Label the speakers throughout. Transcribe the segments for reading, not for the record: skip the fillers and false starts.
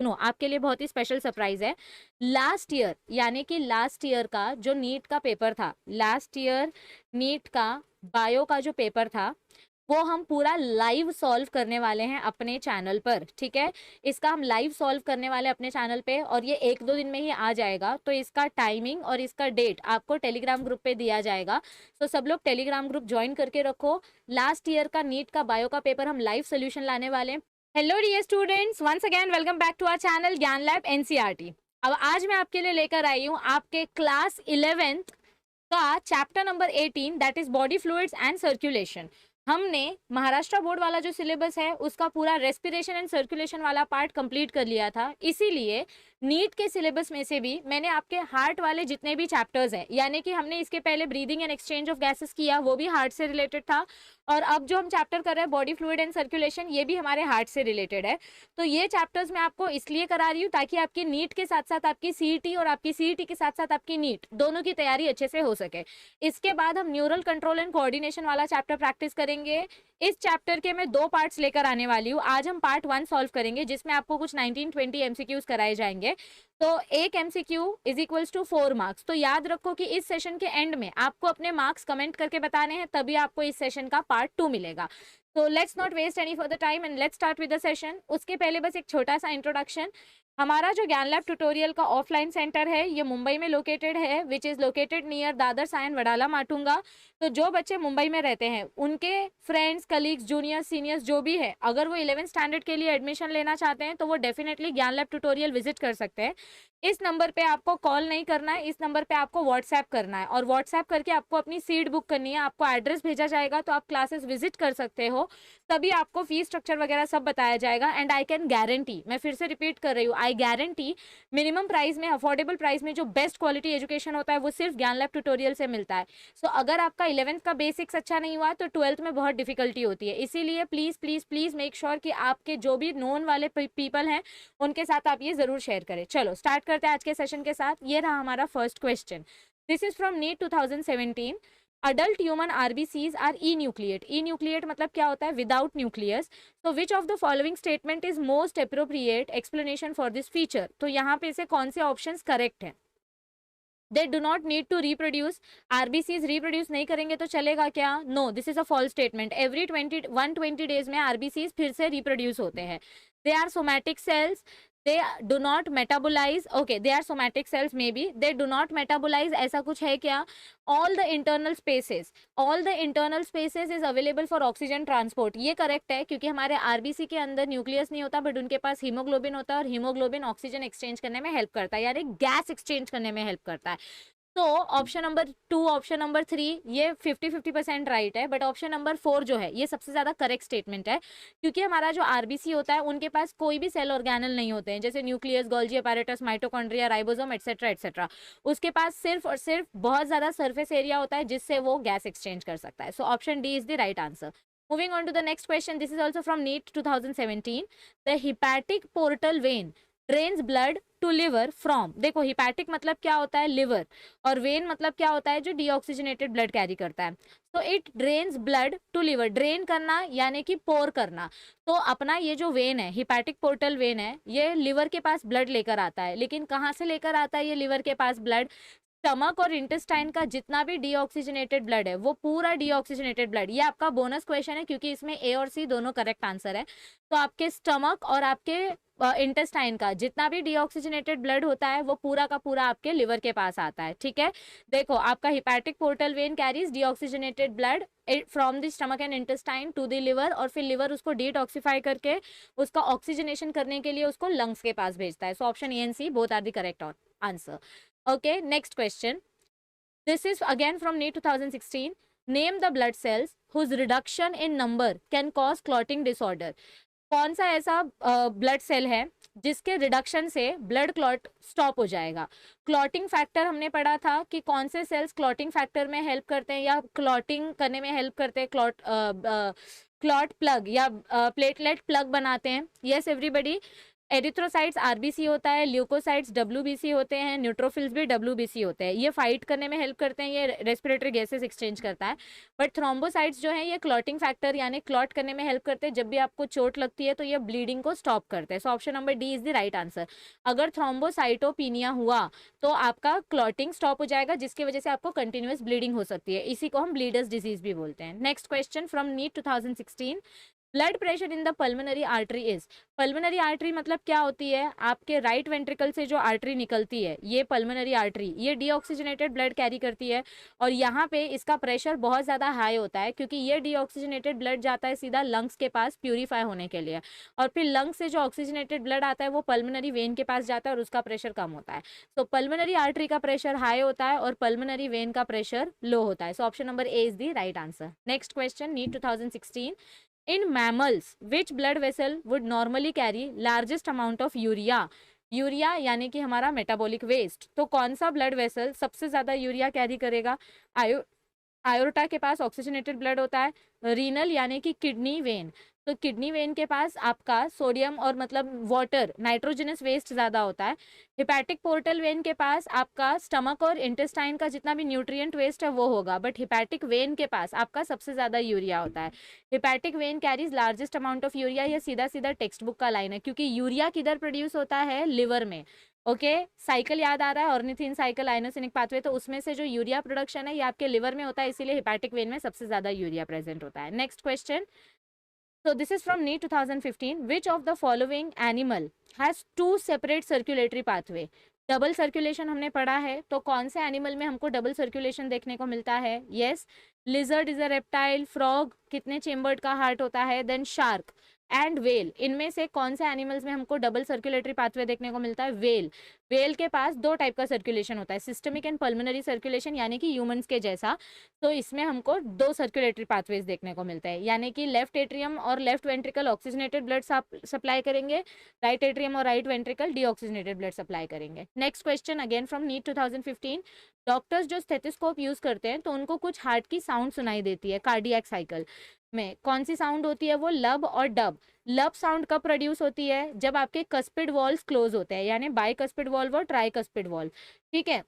Speaker 1: सुनो, आपके लिए बहुत ही स्पेशल सरप्राइज है। लास्ट ईयर, यानी कि लास्ट ईयर का जो नीट का पेपर था, लास्ट ईयर नीट का बायो का जो पेपर था, वो हम पूरा लाइव सॉल्व करने वाले हैं अपने चैनल पर। ठीक है, इसका हम लाइव सॉल्व करने वाले हैं अपने चैनल पे, और ये 1-2 दिन में ही आ जाएगा। तो इसका टाइमिंग और इसका डेट आपको टेलीग्राम ग्रुप पे दिया जाएगा। तो सब लोग टेलीग्राम ग्रुप ज्वाइन करके रखो। लास्ट ईयर का नीट का बायो का पेपर हम लाइव सोल्यूशन लाने वाले हैं। Hello dear students, once again welcome back to our channel Gyan lab NCERT. अब आज मैं आपके लिए लेकर आई हूँ आपके क्लास 11th का chapter number 18, that is body fluids and circulation. हमने महाराष्ट्र बोर्ड वाला जो सिलेबस है उसका पूरा रेस्पिरेशन एंड सर्कुलेशन वाला पार्ट कंप्लीट कर लिया था। इसीलिए नीट के सिलेबस में से भी मैंने आपके हार्ट वाले जितने भी चैप्टर्स हैं, यानी कि हमने इसके पहले breathing and exchange of gases किया, वो भी हार्ट से रिलेटेड था। और अब जो हम चैप्टर कर रहे हैं बॉडी फ्लूइड एंड सर्कुलेशन, ये भी हमारे हार्ट से रिलेटेड है। तो ये चैप्टर्स मैं आपको इसलिए करा रही हूँ ताकि आपकी नीट के साथ साथ आपकी सीईटी और आपकी सीईटी के साथ साथ आपकी नीट दोनों की तैयारी अच्छे से हो सके। इसके बाद हम न्यूरल कंट्रोल एंड कोऑर्डिनेशन वाला चैप्टर प्रैक्टिस करेंगे। इस चैप्टर के मैं 2 पार्ट्स लेकर आने वाली हूँ। आज हम पार्ट 1 सॉल्व करेंगे जिसमें आपको कुछ 19-20 एमसीक्यूज कराए जाएंगे। तो एक MCQ is equals to 4 marks. तो याद रखो कि इस सेशन के एंड में आपको अपने मार्क्स कमेंट करके बताने हैं, तभी आपको इस सेशन का पार्ट 2 मिलेगा। तो let's not waste any further time and let's start with the session. उसके पहले बस एक छोटा सा इंट्रोडक्शन। हमारा जो ज्ञान लैब ट्यूटोरियल का ऑफलाइन सेंटर है ये मुंबई में लोकेटेड है, which is located near Dadar Sion Wadala Matunga. तो जो बच्चे मुंबई में रहते हैं उनके फ्रेंड्स, कलीग्स, जूनियर्स, सीनियर्स जो भी है, अगर वो 11th स्टैंडर्ड के लिए एडमिशन लेना चाहते हैं तो वो डेफिनेटली ज्ञान लैब ट्यूटोरियल विजिट कर सकते हैं। इस नंबर पे आपको कॉल नहीं करना है, इस नंबर पे आपको व्हाट्सएप करना है, और व्हाट्सएप करके आपको अपनी सीट बुक करनी है। आपको एड्रेस भेजा जाएगा तो आप क्लासेस विजिट कर सकते हो, तभी आपको फीस स्ट्रक्चर वगैरह सब बताया जाएगा। एंड आई कैन गारंटी, मैं फिर से रिपीट कर रही हूँ, आई गारंटी मिनिमम प्राइस में, अफोर्डेबल प्राइस में जो बेस्ट क्वालिटी एजुकेशन होता है वो सिर्फ ज्ञान लैब ट्यूटोरियल से मिलता है। सो अगर आपका 11th का बेसिक्स अच्छा नहीं हुआ तो 12th में बहुत डिफिकल्टी होती है। इसीलिए please please please make sure कि आपके जो भी नोन वाले पीपल हैं उनके साथ आप ये जरूर शेयर करें। चलो स्टार्ट करते हैं आज के सेशन के साथ। ये रहा हमारा first question. This is from NEET 2017। adult human RBCs are enucleate. enucleate मतलब क्या होता है? Without nucleus. So which of the following statement is most appropriate explanation for this feature? तो यहाँ पे से कौन से ऑप्शंस करेक्ट हैं? They do not need to reproduce. RBCs reproduce नहीं करेंगे तो चलेगा क्या? No, this is a false statement. Every 120 days में RBCs फिर से reproduce होते हैं. They are somatic cells. They do not metabolize. Okay, they are somatic cells maybe. They do not metabolize. ऐसा कुछ है क्या? All the internal spaces. All the internal spaces is available for oxygen transport. ये correct है क्योंकि हमारे RBC के अंदर न्यूक्लियस नहीं होता, बट उनके पास हीमोग्लोबिन होता है, और हीमोग्लोबिन ऑक्सीजन एक्सचेंज करने में हेल्प करता है, यानी गैस एक्सचेंज करने में हेल्प करता है। तो ऑप्शन नंबर 2, ऑप्शन नंबर 3 ये 50-50% राइट है, बट ऑप्शन नंबर 4 जो है ये सबसे ज्यादा करेक्ट स्टेटमेंट है, क्योंकि हमारा जो आरबीसी होता है उनके पास कोई भी सेल ऑर्गेनल नहीं होते हैं, जैसे nucleus, Golgi apparatus, mitochondria, ribosome etcetera etcetera. उसके पास सिर्फ और सिर्फ बहुत ज्यादा सरफेस एरिया होता है जिससे वो गैस एक्सचेंज कर सकता है। So option D is the right answer. Moving on to the next question. This is also from NEET 2017. The hepatic portal vein drains blood to liver from, देखो hepatic मतलब क्या होता है? लिवर। और when मतलब क्या होता है? जो डीऑक्सीजनेटेड ब्लड कैरी करता है। तो it drains blood to liver, drain करना यानी कि पोर करना। तो अपना ये जो वेन है, हिपैटिक पोर्टल वेन है, ये लिवर के पास ब्लड लेकर आता है। लेकिन कहाँ से लेकर आता है ये लिवर के पास ब्लड? स्टमक और इंटेस्टाइन का जितना भी डीऑक्सीजनेटेड ब्लड है वो पूरा डीऑक्सीजनेटेड ब्लड, ये आपका बोनस क्वेश्चन है क्योंकि इसमें ए और सी दोनों करेक्ट आंसर है। तो आपके स्टमक और आपके इंटेस्टाइन का जितना भी डीऑक्सीजनेटेड ब्लड होता है वो पूरा का पूरा आपके लिवर के पास आता है। ठीक है, देखो आपका hepatic portal vein carries deoxygenated blood from the stomach and intestine to the liver, और फिर लिवर उसको डिटॉक्सिफाई करके उसका ऑक्सीजनेशन करने के लिए उसको लंग्स के पास भेजता है। So option A and C both are the correct answer. Okay, next question. This is again from NEET 2016. Name the blood cells whose reduction in number can cause clotting disorder. कौन सा ऐसा blood cell है जिसके reduction से blood clot stop हो जाएगा? Clotting factor हमने पढ़ा था कि कौन से सेल्स क्लॉटिंग फैक्टर में हेल्प करते हैं या क्लॉटिंग करने में हेल्प करते हैं, क्लॉट प्लग या प्लेटलेट प्लग बनाते हैं। यस एवरीबडी, एरिथ्रोसाइट्स आरबीसी होता है, ल्यूकोसाइट्स डब्ल्यूबीसी होते हैं, न्यूट्रोफिल्स भी डब्ल्यूबीसी होते हैं। ये फाइट करने में हेल्प करते हैं, ये रेस्पिरेटरी गैसेस एक्सचेंज करता है। बट थ्रोम्बोसाइट्स जो है ये क्लॉटिंग फैक्टर यानी क्लॉट करने में हेल्प करते हैं। जब भी आपको चोट लगती है तो ये ब्लीडिंग को स्टॉप करते हैं। सो option number D is the right answer. अगर थ्रोम्बोसाइटोपिनिया हुआ तो आपका क्लॉटिंग स्टॉप हो जाएगा, जिसकी वजह से आपको कंटिन्यूअस ब्लीडिंग हो सकती है। इसी को हम ब्लीडर्स डिजीज भी बोलते हैं। Next question from NEET 2016, blood pressure in the pulmonary artery is. Pulmonary artery मतलब क्या होती है? आपके राइट वेंट्रिकल से जो आर्टरी निकलती है, ये पल्मोनरी आर्टरी, ये डीऑक्सीजनेटेड ब्लड कैरी करती है। और यहाँ पे इसका प्रेशर बहुत ज़्यादा हाई होता है, क्योंकि ये डीऑक्सीजनेटेड ब्लड जाता है सीधा लंग्स के पास प्यूरीफाई होने के लिए, और फिर लंग्स से जो ऑक्सीजनेटेड ब्लड आता है वो पल्मोनरी वेन के पास जाता है और उसका प्रेशर कम होता है। तो पल्मोनरी आर्टरी का प्रेशर हाई होता है और पल्मोनरी वेन का प्रेशर लो होता है। So option number A is the right answer. Next question NEET 2016, in mammals which blood vessel would normally carry largest amount of urea? Urea यानी कि हमारा मेटाबॉलिक वेस्ट। तो कौन सा ब्लड वेसल सबसे ज्यादा यूरिया कैरी करेगा? आयोर्टा के पास ऑक्सीजनेटेड ब्लड होता है। रीनल यानी कि किडनी वेन, तो किडनी वेन के पास आपका सोडियम और मतलब वाटर नाइट्रोजनस वेस्ट ज़्यादा होता है। हिपैटिक पोर्टल वेन के पास आपका स्टमक और इंटेस्टाइन का जितना भी न्यूट्रिएंट वेस्ट है वो होगा, बट हिपैटिक वेन के पास आपका सबसे ज़्यादा यूरिया होता है। Hepatic vein carries largest amount of urea. ये सीधा सीधा टेक्स्ट बुक का लाइन है, क्योंकि यूरिया किधर प्रोड्यूस होता है? लिवर में। ओके साइकिल याद आ रहा है, ऑर्निथिन साइकिल, आइनोसिनिक पाथवे, तो उसमें से जो यूरिया प्रोडक्शन है ये आपके लिवर में होता है, इसीलिए हिपैटिक वेन में सबसे ज्यादा यूरिया प्रेजेंट होता है। Next question, so this is from NEET 2015, which of the following animal has two separate circulatory pathway? Double circulation हमने पढ़ा है, तो कौन से एनिमल में हमको डबल सर्कुलेशन देखने को मिलता है? Yes, lizard is a reptile. Frog कितने चेम्बर्ड का हार्ट होता है? Then shark and whale. इनमें से कौन से एनिमल्स में हमको डबल सर्कुलेटरी पाथवे देखने को मिलता है? वेल। वेल के पास दो टाइप का सर्कुलेशन होता है, सिस्टमिक एंड पल्मोनरी सर्कुलेशन, यानी कि ह्यूमंस के जैसा। तो इसमें हमको दो सर्कुलेटरी पाथवेज देखने को मिलते हैं, यानी कि लेफ्ट एट्रियम और left ventricle oxygenated blood supply करेंगे, राइट एट्रियम और right ventricle deoxygenated blood supply करेंगे। Next question again from NEET 2015, doctors जो स्टेथोस्कोप यूज करते हैं तो उनको कुछ हार्ट की साउंड सुनाई देती है कार्डियक साइकिल में, कौन सी साउंड होती है वो? लब और डब। लब साउंड कब प्रोड्यूस होती है? जब आपके कस्पिड वॉल्व्स क्लोज होते हैं, यानी बाई कस्पिड वॉल्व और ट्राई कस्पिड वॉल्व, ठीक है।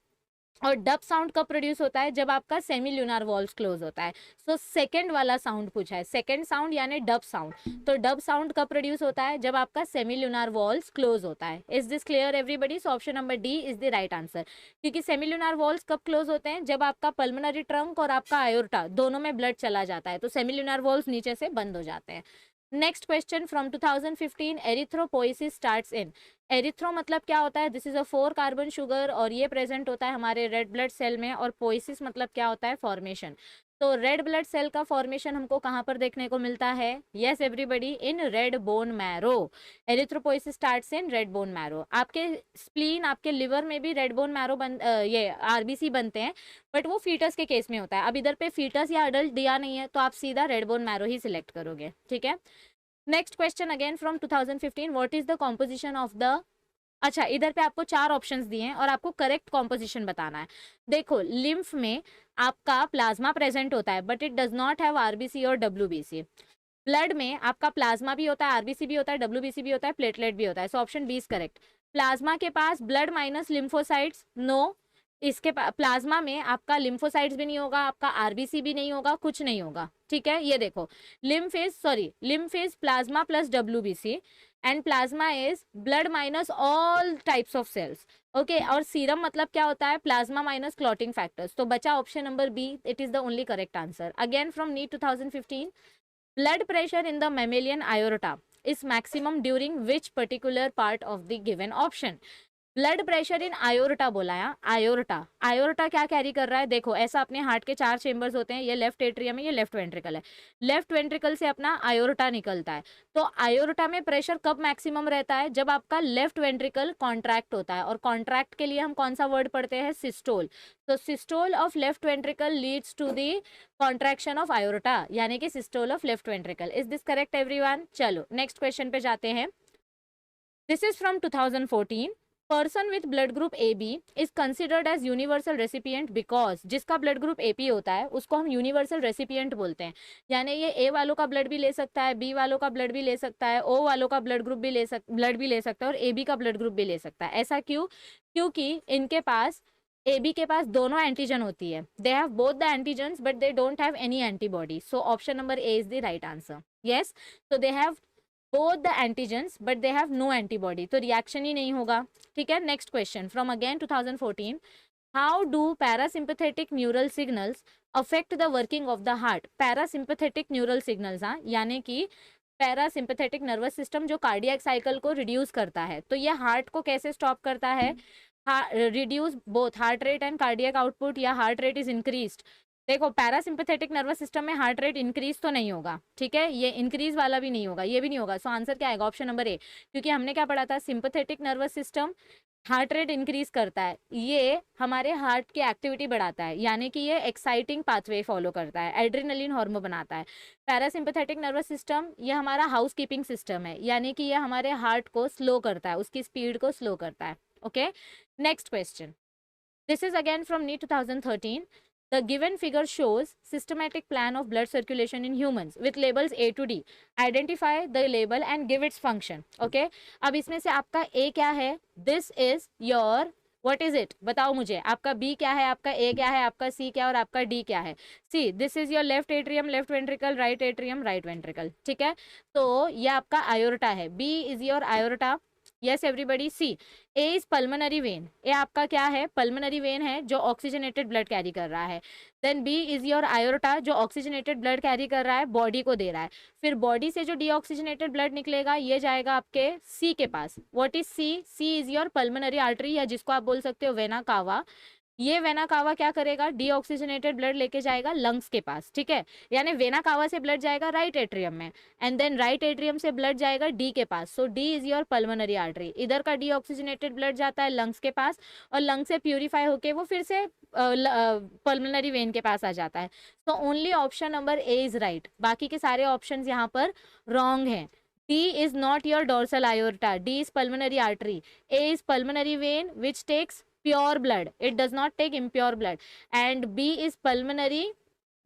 Speaker 1: और डब साउंड कब प्रोड्यूस होता है? जब आपका सेमी ल्यूनार वॉल्व्स क्लोज होता है। सो सेकंड वाला साउंड पूछा है, सेकंड साउंड यानी डब साउंड। तो डब साउंड कब प्रोड्यूस होता है? जब आपका सेमी ल्यूनार वॉल्व्स क्लोज होता है। Is this clear everybody? So option number D is the right answer, क्योंकि सेमी ल्यूनार वॉल्व्स कब क्लोज होते हैं? जब आपका पल्मोनरी ट्रंक और आपका आयोर्टा दोनों में ब्लड चला जाता है, तो सेमी ल्यूनार वॉल्व्स नीचे से बंद हो जाते हैं। Next question from 2015, erythropoiesis starts in. Erythro मतलब क्या होता है? This is a 4 carbon sugar और ये प्रेजेंट होता है हमारे रेड ब्लड सेल में। और पोइसिस मतलब क्या होता है? फॉर्मेशन। तो रेड ब्लड सेल का फॉर्मेशन हमको कहाँ पर देखने को मिलता है? Yes everybody, in red bone marrow. Erythropoiesis starts in red bone marrow. आपके स्प्लीन, आपके लिवर में भी रेड बोन मैरो ये आरबीसी बनते हैं, बट वो फीटस के केस में होता है। अब इधर पे फीटस या अडल्ट दिया नहीं है, तो आप सीधा रेड बोन मैरो ही सिलेक्ट करोगे, ठीक है। Next question again from 2015, what is the composition of the. अच्छा, इधर पे आपको 4 ऑप्शंस दिए हैं और आपको करेक्ट कॉम्पोजिशन बताना है। देखो, लिम्फ में आपका प्लाज्मा प्रेजेंट होता है, but it does not have RBC और डब्ल्यूबीसी। ब्लड में आपका प्लाज्मा भी होता है, आरबीसी भी होता है, डब्ल्यूबीसी भी होता है, प्लेटलेट भी होता है। So option B is correct. Plasma के पास ब्लड माइनस लिम्फोसाइट्स, नो। इसके प्लाज्मा में आपका लिम्फोसाइट्स भी नहीं होगा, आपका आरबीसी भी नहीं होगा, कुछ नहीं होगा, ठीक है। ये देखो, lymph is plasma plus WBC and plasma is blood minus all types of cells, okay. और सीरम मतलब क्या होता है? Plasma minus clotting factors. तो बचा option number B, it is the only correct answer. Again from NEET 2015, blood pressure in the mammalian aorta is maximum during which particular part of the given option? Blood pressure in aorta बोला है। आयोर्टा, आयोर्टा क्या carry कर रहा है? देखो, ऐसा अपने heart के 4 चेंबर्स होते हैं, ये लेफ्ट एट्रियम है, ये लेफ्ट वेंट्रिकल है। लेफ्ट वेंट्रिकल से अपना आयोर्टा निकलता है। तो आयोर्टा में प्रेशर कब मैक्सिमम रहता है? जब आपका लेफ्ट वेंट्रिकल कॉन्ट्रैक्ट होता है, और कॉन्ट्रैक्ट के लिए हम कौन सा वर्ड पढ़ते हैं? सिस्टोल। तो systole of left ventricle leads to the contraction of aorta, यानी कि systole of left ventricle. Is this correct everyone? चलो नेक्स्ट क्वेश्चन पे जाते हैं। This is from 2014, person with blood group A B is considered as universal recipient because, जिसका blood group A P होता है उसको हम यूनिवर्सल रेसिपिएंट बोलते हैं, यानी ये ए वालों का ब्लड भी ले सकता है, बी वालों का ब्लड भी ले सकता है, ओ वालों का ब्लड ग्रुप भी ब्लड भी ले सकता है, और ए बी का ब्लड ग्रुप भी ले सकता है। ऐसा क्यों? क्योंकि इनके पास, ए बी के पास दोनों एंटीजन होती है, they have both the antigens but they don't have any antibody, so option number A is the right answer. Yes, so they have both the antigens but they have no antibody, तो reaction ही नहीं होगा। ठीक है, next question from again 2014, how do parasympathetic neural signals affect the working of the heart? Parasympathetic neural signals, हाँ, यानी कि parasympathetic nervous system जो cardiac cycle को रिड्यूस करता है, तो ये हार्ट को कैसे स्टॉप करता है? Reduce both heart rate and cardiac output, या हार्ट रेट इज इंक्रीज्ड। देखो, पैरासिम्पथेटिक नर्वस सिस्टम में हार्ट रेट इंक्रीज तो नहीं होगा, ठीक है, ये इंक्रीज वाला भी नहीं होगा, ये भी नहीं होगा, सो आंसर क्या आएगा? ऑप्शन नंबर ए, क्योंकि हमने क्या पढ़ा था, sympathetic nervous system heart rate increase करता है, ये हमारे हार्ट की एक्टिविटी बढ़ाता है, यानी कि ये एक्साइटिंग पाथवे फॉलो करता है, एड्रेनलिन हार्मोन बनाता है। पैरासिम्पथेटिक नर्वस सिस्टम ये हमारा हाउस कीपिंग सिस्टम है, यानी कि ये हमारे हार्ट को स्लो करता है, उसकी स्पीड को स्लो करता है। Okay, next question, this is again from NEET 2013, the given figure shows systematic plan of blood circulation in humans with labels A to D. Identify the label and give its function. Okay, अब इसमें से आपका A क्या है? This is your, what is it? बताओ मुझे, आपका B क्या है, आपका A क्या है, आपका C क्या है, और आपका D क्या है? See, this is your left atrium, left ventricle, right atrium, right ventricle. ठीक है, तो ये आपका aorta है, B is your aorta. Yes everybody, C, A is pulmonary vein, A आपका क्या है? पल्मनरी वेन है जो ऑक्सीजनेटेड ब्लड कैरी कर रहा है। देन बी इज योर आयोर्टा जो ऑक्सीजनेटेड ब्लड कैरी कर रहा है, बॉडी को दे रहा है। फिर बॉडी से जो डीऑक्सीजनेटेड ब्लड निकलेगा ये जाएगा आपके सी के पास। What is C? C is your pulmonary artery, या जिसको आप बोल सकते हो वेना कावा। ये वेना कावा क्या करेगा? डीऑक्सीजनेटेड ब्लड लेके जाएगा लंग्स के पास, ठीक है, यानी वेना कावा से ब्लड जाएगा राइट एट्रियम में, एंड देन राइट एट्रियम से ब्लड जाएगा डी के पास। So D is your pulmonary artery. इधर का डीऑक्सीजनेटेड ब्लड जाता है लंग्स के पास, और लंग से प्यूरिफाई होके वो फिर से पल्मोनरी वेन के पास आ जाता है। तो only option number A is right, बाकी के सारे ऑप्शन यहाँ पर रॉन्ग है। D is not your dorsal aorta. D is pulmonary artery. A is pulmonary vein which takes pure blood. It does not take impure blood. And B is pulmonary.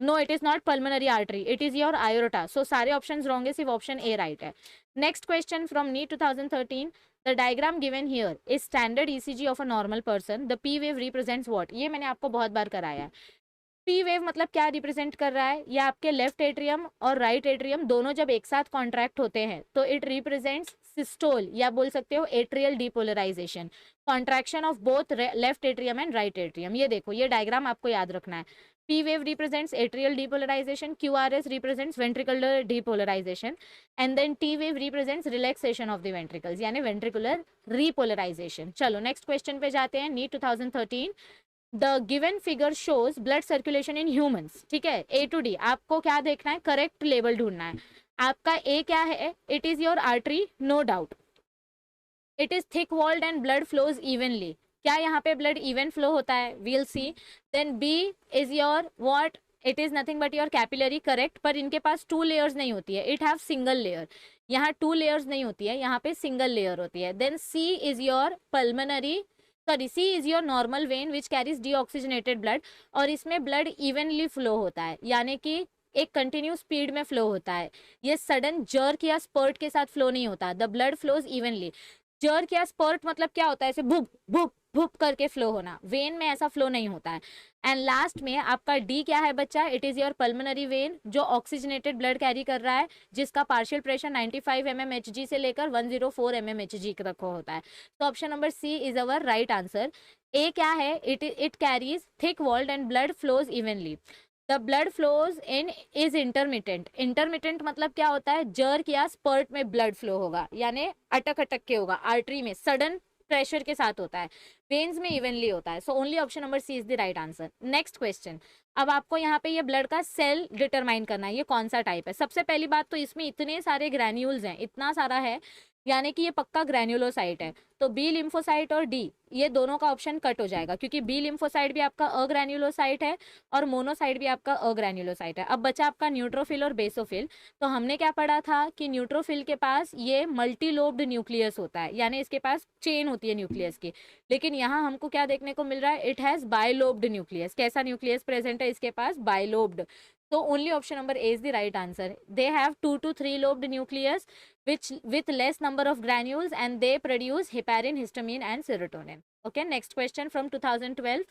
Speaker 1: No, it is not pulmonary artery. It is your aorta. So सारे options wrong है, सिर्फ option A right है. Next question from NEET 2013. The diagram given here is standard ECG of a normal person. The P wave represents what? ये मैंने आपको बहुत बार कराया है। पी वेव मतलब क्या रिप्रेजेंट कर रहा है? ये आपके लेफ्ट एट्रियम और राइट एट्रियम दोनों जब एक साथ कॉन्ट्रैक्ट होते हैं तो इट रिप्रेजेंट्स सिस्टोल, या बोल सकते हो atrial depolarisation, contraction of both left atrium and right atrium. ये देखो, ये डायग्राम आपको याद रखना है। P wave represents atrial depolarization, QRS represents ventricular depolarization, and then T wave represents relaxation of the ventricles, यानी ventricular repolarization। चलो next question पे जाते हैं। NEET 2013, the given figure shows blood circulation in humans, ठीक है, ए to D. आपको क्या देखना है? करेक्ट लेबल ढूंढना है। आपका ए क्या है? It is your artery, no doubt. It is thick walled and blood flows evenly. क्या यहाँ पे ब्लड इवन फ्लो होता है? We'll see. Then B is your what? It is nothing but your capillary, correct, पर इनके पास 2 layers नहीं होती है, इट हैव सिंगल लेयर। यहाँ 2 लेयर्स नहीं होती है, यहाँ पे सिंगल लेयर होती है। Then C is your pulmonary, sorry, C is your normal vein which carries deoxygenated blood, और इसमें ब्लड इवनली फ्लो होता है, यानी कि एक कंटिन्यू स्पीड में फ्लो होता है। ये सडन जर्क या स्पर्ट के साथ फ्लो नहीं होता। The blood flows evenly. Jerk या स्पर्ट मतलब क्या होता है? ऐसे भुप भुप भुप करके फ्लो होना। वेन में ऐसा फ्लो नहीं होता है। एंड लास्ट में आपका डी क्या है बच्चा? It is your pulmonary when जो ऑक्सीजनेटेड ब्लड कैरी कर रहा है, जिसका पार्शियल प्रेशर 95 mmHg से लेकर 104 mmHg तक होता है। तो option number C is our right answer. A क्या है? It carries thick walled and blood flows evenly. The blood flows in is intermittent. Intermittent मतलब क्या होता है? जर्क या स्पर्ट में ब्लड फ्लो होगा, यानी अटक अटक के होगा, आर्टरी में सडन प्रेशर के साथ होता है, वेन्स में इवनली होता है। So only option number C is the right answer. Next question, अब आपको यहाँ पे ये ब्लड का सेल डिटरमाइन करना है, ये कौन सा टाइप है। सबसे पहली बात तो इसमें इतने सारे ग्रैन्यूल्स हैं, इतना सारा है यानी कि ये पक्का ग्रैन्युलोसाइट है। तो बी लिम्फोसाइट और डी, ये दोनों का ऑप्शन कट हो जाएगा, क्योंकि बी लिम्फोसाइट भी आपका अग्रैन्युलोसाइट है और मोनोसाइट भी आपका अग्रैन्युलोसाइट है। अब बचा आपका न्यूट्रोफिल और बेसोफिल। तो हमने क्या पढ़ा था कि न्यूट्रोफिल के पास ये मल्टीलोब्ड न्यूक्लियस होता है, यानी इसके पास चेन होती है न्यूक्लियस की। लेकिन यहाँ हमको क्या देखने को मिल रहा है, इट हैज बाइलोब्ड न्यूक्लियस। कैसा न्यूक्लियस प्रेजेंट है इसके पास, bilobed. So only option number A is the right answer. They have 2 to 3 lobed nucleus which with less number of granules, and they produce heparin, histamine and serotonin. Okay, next question from 2012.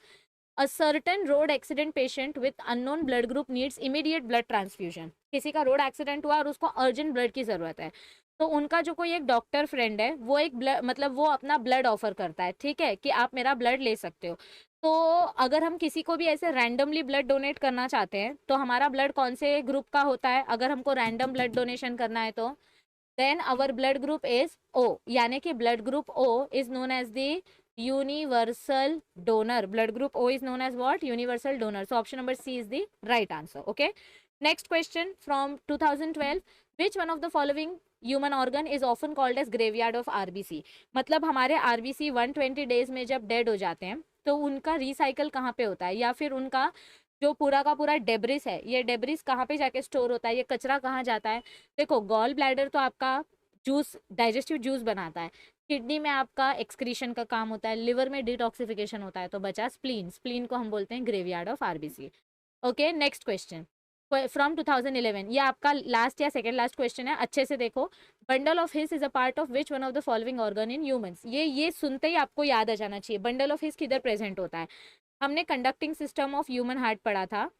Speaker 1: A certain road accident patient with unknown blood group needs immediate blood transfusion. किसी का road accident हुआ और उसको urgent blood की जरूरत है। तो उनका जो कोई एक डॉक्टर फ्रेंड है वो एक ब्लड मतलब वो अपना ब्लड ऑफर करता है, ठीक है, कि आप मेरा ब्लड ले सकते हो। तो अगर हम किसी को भी ऐसे रैंडमली ब्लड डोनेट करना चाहते हैं तो हमारा ब्लड कौन से ग्रुप का होता है, अगर हमको रैंडम ब्लड डोनेशन करना है तो then our blood group is O, यानी कि blood group O is known as the universal donor. Blood group O is known as what, universal donor. So option number C is the right answer. Okay, next question from 2012, which one of the following human organ is often called as graveyard of RBC. मतलब हमारे RBC 120 days में जब dead हो जाते हैं तो उनका recycle कहाँ पे होता है, या फिर उनका जो पूरा का पूरा डेब्रिस है, ये डेब्रिस कहाँ पे जाके स्टोर होता है, ये कचरा कहाँ जाता है। देखो, गॉल ब्लैडर तो आपका जूस, डाइजेस्टिव जूस बनाता है, किडनी में आपका एक्सक्रीशन का काम होता है, लिवर में डिटॉक्सिफिकेशन होता है, तो बचा स्प्लीन। स्प्लीन को हम बोलते हैं graveyard of RBC. Okay, next question from 2011, ये आपका लास्ट या सेकेंड लास्ट क्वेश्चन है, अच्छे से देखो। Bundle of His is a part of which one of the following organ in humans. ये सुनते ही आपको याद आ जाना चाहिए, बंडल ऑफ हिस किधर प्रेजेंट होता है। हमने conducting system of human heart पढ़ा था।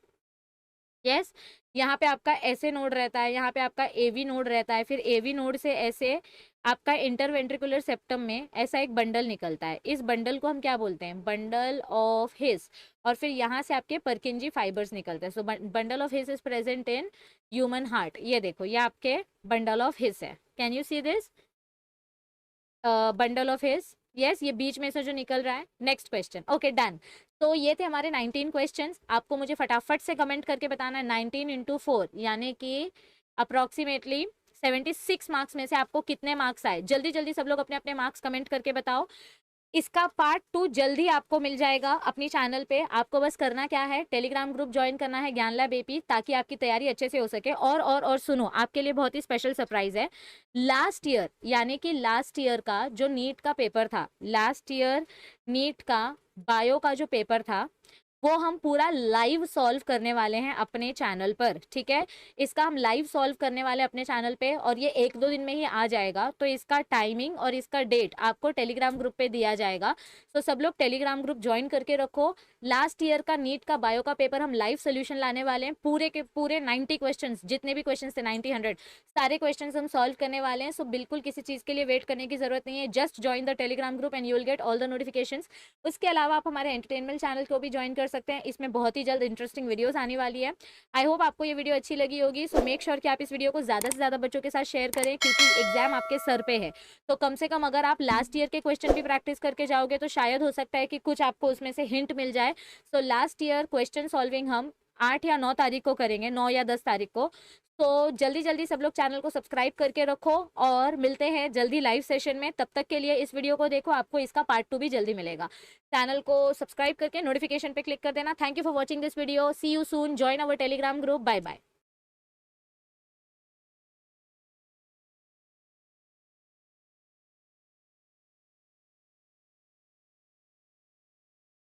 Speaker 1: यस, यहाँ पे आपका ऐसे नोड रहता है, यहाँ पे आपका एवी नोड रहता है, फिर एवी नोड से ऐसे आपका इंटरवेंट्रिकुलर सेप्टम में ऐसा एक बंडल निकलता है। इस बंडल को हम क्या बोलते हैं, बंडल ऑफ हिस। और फिर यहाँ से आपके परकिंजी फाइबर्स निकलते हैं। So bundle of His is present in human heart. ये देखो, ये आपके बंडल ऑफ हिस है। Can you see this bundle of His? Yes, ये बीच में से जो निकल रहा है। Next question. Okay, done. तो ये थे हमारे 19 क्वेश्चंस। आपको मुझे फटाफट से कमेंट करके बताना है 19 इंटू 4 यानी कि अप्रोक्सीमेटली 76 मार्क्स में से आपको कितने मार्क्स आए। जल्दी जल्दी सब लोग अपने अपने मार्क्स कमेंट करके बताओ। इसका पार्ट 2 जल्दी आपको मिल जाएगा अपनी चैनल पे। आपको बस करना क्या है, टेलीग्राम ग्रुप ज्वाइन करना है ज्ञान लैब एपी, ताकि आपकी तैयारी अच्छे से हो सके। और सुनो, आपके लिए बहुत ही स्पेशल सरप्राइज है। लास्ट ईयर यानी कि लास्ट ईयर का जो नीट का पेपर था, लास्ट ईयर नीट का बायो का जो पेपर था, वो हम पूरा लाइव सॉल्व करने वाले हैं अपने चैनल पर, ठीक है। इसका हम लाइव सॉल्व करने वाले अपने चैनल पे, और ये 1-2 दिन में ही आ जाएगा। तो इसका टाइमिंग और इसका डेट आपको टेलीग्राम ग्रुप पे दिया जाएगा। तो सब लोग टेलीग्राम ग्रुप ज्वाइन करके रखो। लास्ट ईयर का नीट का बायो का पेपर हम लाइव सोल्यूशन लाने वाले हैं। पूरे के पूरे 90 क्वेश्चन, जितने भी क्वेश्चन थे 90 100 सारे क्वेश्चन हम सॉल्व करने वाले हैं। सो बिल्कुल किसी चीज़ के लिए वेट करने की जरूरत नहीं है। Just join the Telegram group and you will get all the notifications. उसके अलावा आप हमारे एंटरटेनमेंट चैनल को भी ज्वाइन कर सकते हैं। इसमें बहुत ही जल्द इंटरेस्टिंग वीडियोस आने वाली है। आई होप आपको ये वीडियो अच्छी लगी होगी। सो मेक श्योर कि आप इस वीडियो को ज़्यादा से ज़्यादा बच्चों के साथ शेयर करें, क्योंकि एग्जाम आपके सर पे है। तो कम से कम अगर आप लास्ट ईयर के क्वेश्चन भी प्रैक्टिस करके जाओगे तो शायद हो सकता है कि कुछ आपको उसमें से हिंट मिल जाए। So last year question solving हम 8 या 9 तारीख को करेंगे, 9 या 10 तारीख को। तो जल्दी जल्दी सब लोग चैनल को सब्सक्राइब करके रखो, और मिलते हैं जल्दी लाइव सेशन में। तब तक के लिए इस वीडियो को देखो, आपको इसका पार्ट 2 भी जल्दी मिलेगा। चैनल को सब्सक्राइब करके नोटिफिकेशन पे क्लिक कर देना। Thank you for watching this video. See you soon. Join our Telegram group. Bye bye.